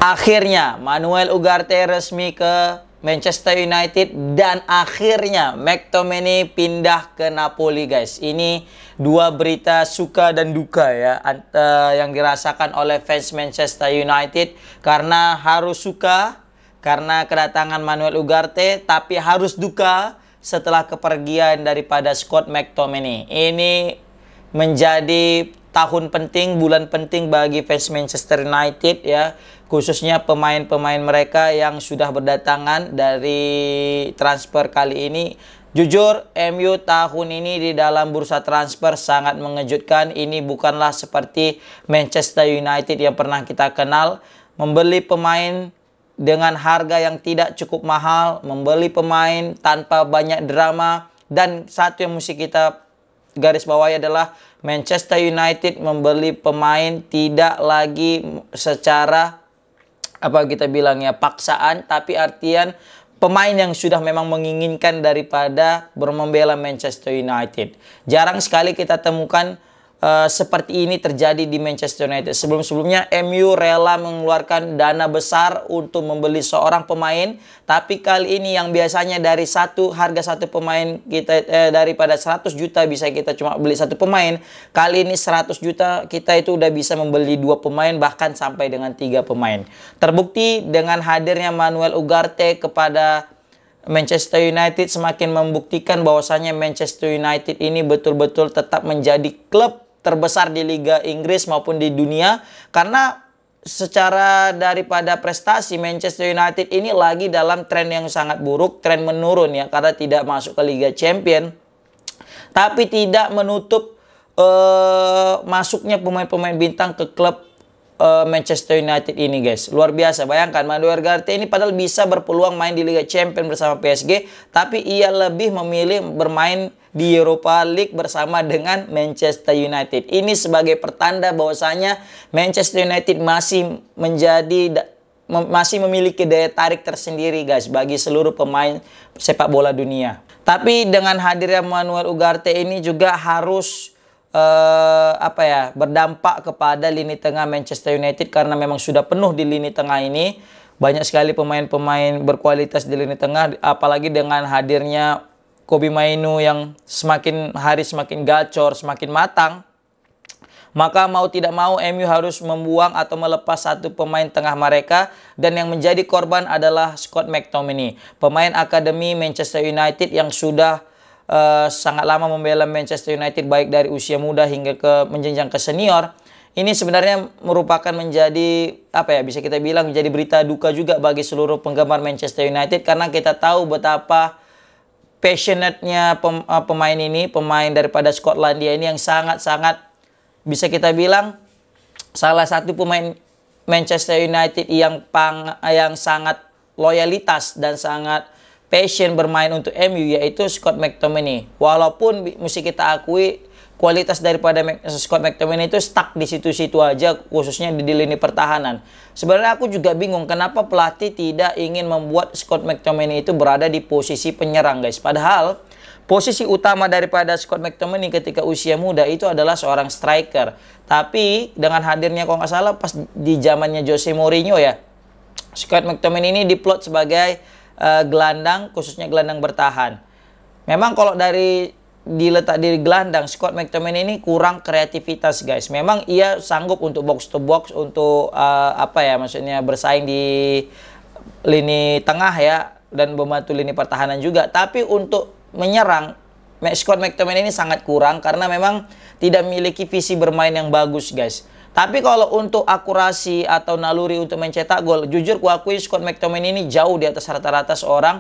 Akhirnya Manuel Ugarte resmi ke Manchester United dan akhirnya McTominay pindah ke Napoli, guys. Ini dua berita suka dan duka ya yang dirasakan oleh fans Manchester United, karena harus suka karena kedatangan Manuel Ugarte, tapi harus duka setelah kepergian daripada Scott McTominay. Ini menjadi tahun penting, bulan penting bagi fans Manchester United ya, khususnya pemain-pemain mereka yang sudah berdatangan dari transfer kali ini. Jujur, MU tahun ini di dalam bursa transfer sangat mengejutkan. Ini bukanlah seperti Manchester United yang pernah kita kenal, membeli pemain dengan harga yang tidak cukup mahal, membeli pemain tanpa banyak drama. Dan satu yang mesti kita garis bawahi adalah Manchester United membeli pemain tidak lagi secara apa kita bilang ya, paksaan, tapi artian pemain yang sudah memang menginginkan daripada membela Manchester United. Jarang sekali kita temukan seperti ini terjadi di Manchester United. Sebelum-sebelumnya MU rela mengeluarkan dana besar untuk membeli seorang pemain, tapi kali ini yang biasanya dari harga satu pemain kita daripada 100 juta bisa kita cuma beli satu pemain, kali ini 100 juta kita itu udah bisa membeli 2 pemain, bahkan sampai dengan 3 pemain. Terbukti dengan hadirnya Manuel Ugarte kepada Manchester United semakin membuktikan bahwasanya Manchester United ini betul-betul tetap menjadi klub terbesar di Liga Inggris maupun di dunia, karena secara daripada prestasi Manchester United ini lagi dalam tren yang sangat buruk, tren menurun ya, karena tidak masuk ke Liga Champion, tapi tidak menutup masuknya pemain-pemain bintang ke klub Manchester United ini, guys. Luar biasa. Bayangkan Manuel Ugarte ini padahal bisa berpeluang main di Liga Champions bersama PSG, tapi ia lebih memilih bermain di Europa League bersama dengan Manchester United. Ini sebagai pertanda bahwasanya Manchester United masih memiliki daya tarik tersendiri, guys, bagi seluruh pemain sepak bola dunia. Tapi dengan hadirnya Manuel Ugarte ini juga harus berdampak kepada lini tengah Manchester United, karena memang sudah penuh di lini tengah ini. Banyak sekali pemain-pemain berkualitas di lini tengah, apalagi dengan hadirnya Kobbie Mainoo yang semakin hari semakin gacor, semakin matang. Maka mau tidak mau MU harus membuang atau melepas satu pemain tengah mereka, dan yang menjadi korban adalah Scott McTominay, pemain akademi Manchester United yang sudah sangat lama membela Manchester United, baik dari usia muda hingga ke menjenjang ke senior. Ini sebenarnya merupakan menjadi bisa kita bilang menjadi berita duka juga bagi seluruh penggemar Manchester United, karena kita tahu betapa passionate-nya pemain ini, pemain daripada Skotlandia ini yang sangat-sangat bisa kita bilang salah satu pemain Manchester United yang sangat loyalitas dan sangat passion bermain untuk MU, yaitu Scott McTominay. Walaupun mesti kita akui kualitas daripada Scott McTominay itu stuck di situ-situ aja, khususnya di lini pertahanan. Sebenarnya aku juga bingung kenapa pelatih tidak ingin membuat Scott McTominay itu berada di posisi penyerang, guys. Padahal posisi utama daripada Scott McTominay ketika usia muda itu adalah seorang striker. Tapi dengan hadirnya, kalau nggak salah pas di zamannya Jose Mourinho ya, Scott McTominay ini diplot sebagai gelandang, khususnya gelandang bertahan. Memang kalau diletak di gelandang, Scott McTominay ini kurang kreativitas, guys. Memang ia sanggup untuk box to box, untuk maksudnya bersaing di lini tengah ya, dan membantu lini pertahanan juga. Tapi untuk menyerang, Scott McTominay ini sangat kurang karena memang tidak memiliki visi bermain yang bagus, guys. Tapi kalau untuk akurasi atau naluri untuk mencetak gol, jujur kuakui Scott McTominay ini jauh di atas rata-rata seorang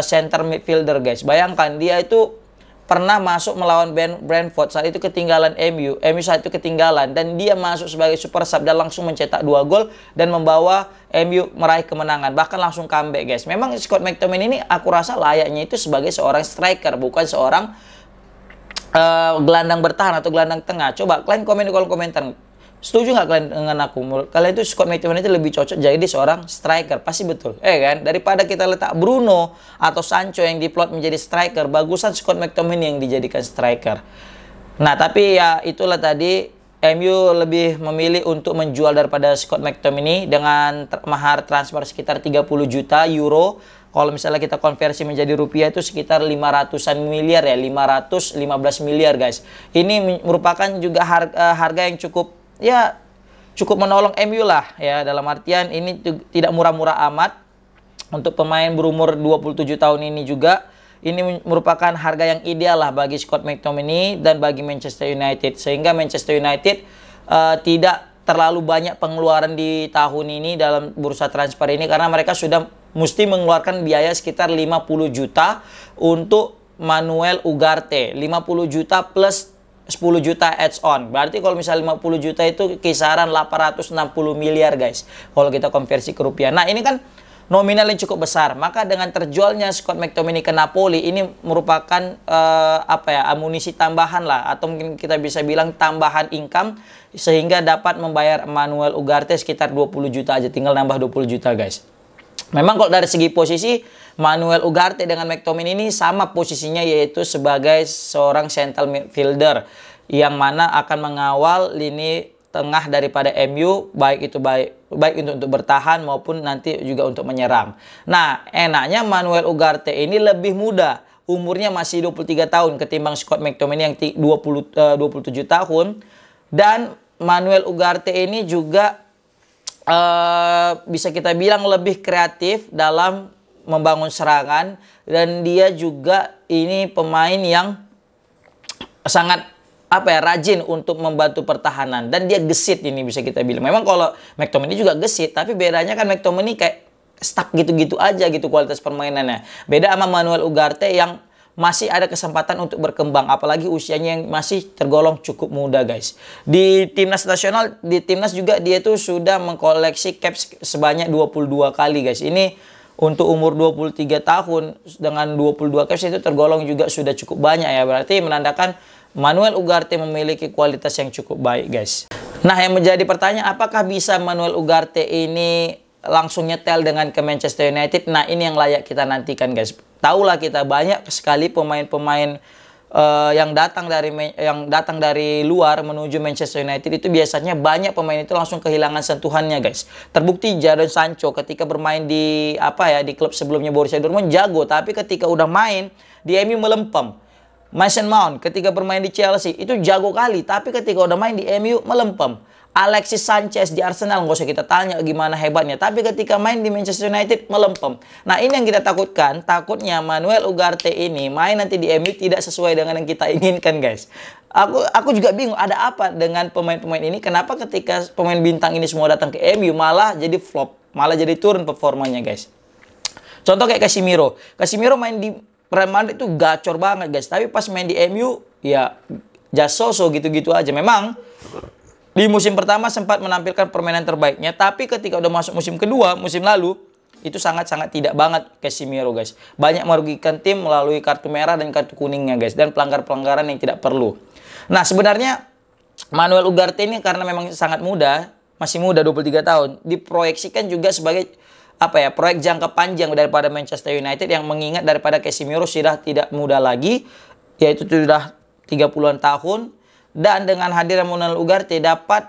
center midfielder, guys. Bayangkan dia itu pernah masuk melawan Brentford, saat itu ketinggalan MU saat itu ketinggalan, dan dia masuk sebagai super sub dan langsung mencetak 2 gol dan membawa MU meraih kemenangan, bahkan langsung comeback, guys. Memang Scott McTominay ini aku rasa layaknya itu sebagai seorang striker, bukan seorang gelandang bertahan atau gelandang tengah. Coba kalian komen di kolom komentar, setuju nggak kalian dengan aku? Menurut kalian itu Scott McTominay itu lebih cocok jadi seorang striker? Pasti betul, kan? Daripada kita letak Bruno atau Sancho yang diplot menjadi striker, bagusan Scott McTominay yang dijadikan striker. Nah, tapi ya itulah tadi MU lebih memilih untuk menjual daripada Scott McTominay dengan mahar transfer sekitar 30 juta euro. Kalau misalnya kita konversi menjadi rupiah itu sekitar 500-an miliar ya, 515 miliar guys. Ini merupakan juga harga yang cukup ya cukup menolong MU lah ya, dalam artian ini tidak murah-murah amat untuk pemain berumur 27 tahun ini juga. Ini merupakan harga yang ideal lah bagi Scott McTominay dan bagi Manchester United. Sehingga Manchester United tidak terlalu banyak pengeluaran di tahun ini dalam bursa transfer ini. Karena mereka sudah mesti mengeluarkan biaya sekitar 50 juta untuk Manuel Ugarte. 50 juta plus 10 juta add-on. Berarti kalau misalnya 50 juta itu kisaran 860 miliar guys. Kalau kita konversi ke rupiah. Nah ini kan nominal yang cukup besar. Maka dengan terjualnya Scott McTominay ke Napoli ini merupakan amunisi tambahan lah, atau mungkin kita bisa bilang tambahan income sehingga dapat membayar Manuel Ugarte sekitar 20 juta aja, tinggal nambah 20 juta guys. Memang kalau dari segi posisi Manuel Ugarte dengan McTominay ini sama posisinya, yaitu sebagai seorang central midfielder yang mana akan mengawal lini tengah daripada MU, baik untuk bertahan maupun nanti juga untuk menyerang. Nah, enaknya Manuel Ugarte ini lebih muda, umurnya masih 23 tahun ketimbang Scott McTominay yang 27 tahun. Dan Manuel Ugarte ini juga bisa kita bilang lebih kreatif dalam membangun serangan, dan dia juga ini pemain yang sangat rajin untuk membantu pertahanan, dan dia gesit, ini bisa kita bilang. Memang kalau McTominay juga gesit, tapi bedanya kan McTominay kayak stuck gitu-gitu aja gitu kualitas permainannya. Beda sama Manuel Ugarte yang masih ada kesempatan untuk berkembang, apalagi usianya yang masih tergolong cukup muda guys. Di timnas nasional, di timnas juga dia tuh sudah mengkoleksi caps sebanyak 22 kali guys. Ini untuk umur 23 tahun dengan 22 caps itu tergolong juga sudah cukup banyak ya. Berarti menandakan Manuel Ugarte memiliki kualitas yang cukup baik guys. Nah, yang menjadi pertanyaan, apakah bisa Manuel Ugarte ini langsung nyetel dengan ke Manchester United? Nah, ini yang layak kita nantikan guys. Tahulah kita banyak sekali pemain-pemain yang datang dari luar menuju Manchester United, itu biasanya banyak pemain itu langsung kehilangan sentuhannya guys. Terbukti Jadon Sancho ketika bermain di di klub sebelumnya Borussia Dortmund jago, tapi ketika udah main di MU melempem. Mason Mount ketika bermain di Chelsea itu jago kali, tapi ketika udah main di MU melempem. Alexis Sanchez di Arsenal nggak usah kita tanya gimana hebatnya, tapi ketika main di Manchester United melempem. Nah, ini yang kita takutkan. Takutnya Manuel Ugarte ini main nanti di MU tidak sesuai dengan yang kita inginkan guys. Aku juga bingung ada apa dengan pemain-pemain ini, kenapa ketika pemain bintang ini semua datang ke MU malah jadi flop, malah jadi turun performanya guys. Contoh kayak Casemiro main di Real Madrid itu gacor banget guys, tapi pas main di MU ya just so-so gitu-gitu aja. Memang di musim pertama sempat menampilkan permainan terbaiknya, tapi ketika udah masuk musim kedua, musim lalu, itu sangat-sangat tidak banget Casemiro guys. Banyak merugikan tim melalui kartu merah dan kartu kuningnya guys, dan pelanggar-pelanggaran yang tidak perlu. Nah, sebenarnya Manuel Ugarte ini karena memang sangat muda, masih muda 23 tahun, diproyeksikan juga sebagai proyek jangka panjang daripada Manchester United, yang mengingat daripada Casemiro sudah tidak muda lagi, yaitu sudah 30-an tahun. Dan dengan hadirnya Manuel Ugarte dapat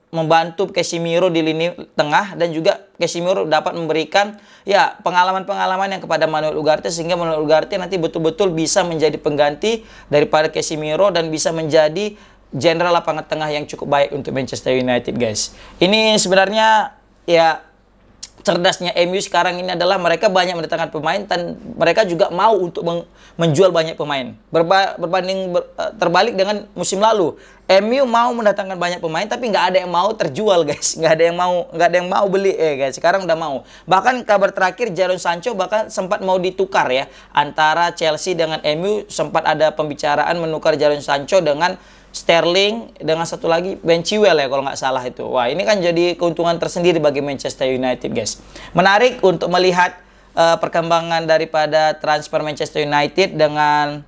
membantu Casemiro di lini tengah, dan juga Casemiro dapat memberikan ya pengalaman-pengalaman yang kepada Manuel Ugarte, sehingga Manuel Ugarte nanti betul-betul bisa menjadi pengganti daripada Casemiro dan bisa menjadi jenderal lapangan tengah yang cukup baik untuk Manchester United guys. Ini sebenarnya ya cerdasnya MU sekarang ini adalah mereka banyak mendatangkan pemain, dan mereka juga mau untuk menjual banyak pemain. Terbalik dengan musim lalu, MU mau mendatangkan banyak pemain tapi nggak ada yang mau terjual guys, nggak ada yang mau beli guys. Sekarang udah mau. Bahkan kabar terakhir Jadon Sancho bahkan sempat mau ditukar ya, antara Chelsea dengan MU sempat ada pembicaraan menukar Jadon Sancho dengan Sterling, dengan satu lagi Ben Chilwell ya kalau nggak salah itu. Wah, ini kan jadi keuntungan tersendiri bagi Manchester United guys. Menarik untuk melihat perkembangan daripada transfer Manchester United dengan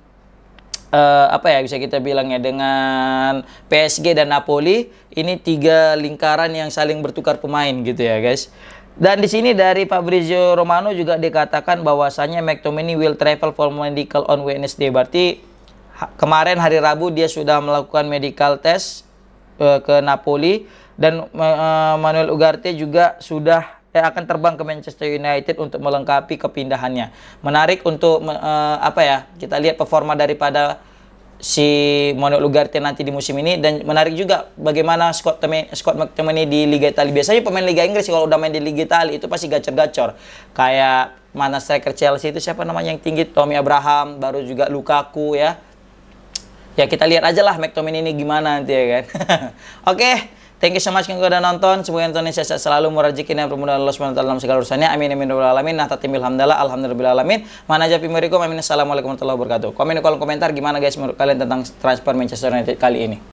bisa kita bilang ya, dengan PSG dan Napoli. Ini 3 lingkaran yang saling bertukar pemain gitu ya guys. Dan di sini dari Fabrizio Romano juga dikatakan bahwasanya McTominay will travel for medical on Wednesday. Berarti kemarin hari Rabu dia sudah melakukan medical test ke Napoli, dan Manuel Ugarte juga sudah akan terbang ke Manchester United untuk melengkapi kepindahannya. Menarik untuk kita lihat performa daripada si Manuel Ugarte nanti di musim ini, dan menarik juga bagaimana Scott McTominay di Liga Italia. Biasanya pemain Liga Inggris kalau udah main di Liga Italia itu pasti gacor-gacor. Kayak mana striker Chelsea itu siapa namanya yang tinggi, Tommy Abraham, baru juga Lukaku ya. Ya kita lihat aja lah McTominay ini gimana nanti ya kan. Oke. Thank you so much yang udah nonton. Semoga nontonnya sehat selalu, murah rezeki dan permudahan Allah SWT dalam segala urusannya. Amin amin ya rabbal alamin. Nah tatimil hamdalah alhamdulillah alamin. Mana aja pimirikum. Amin. Assalamualaikum warahmatullahi wabarakatuh. Komen di kolom komentar gimana guys menurut kalian tentang transfer Manchester United kali ini.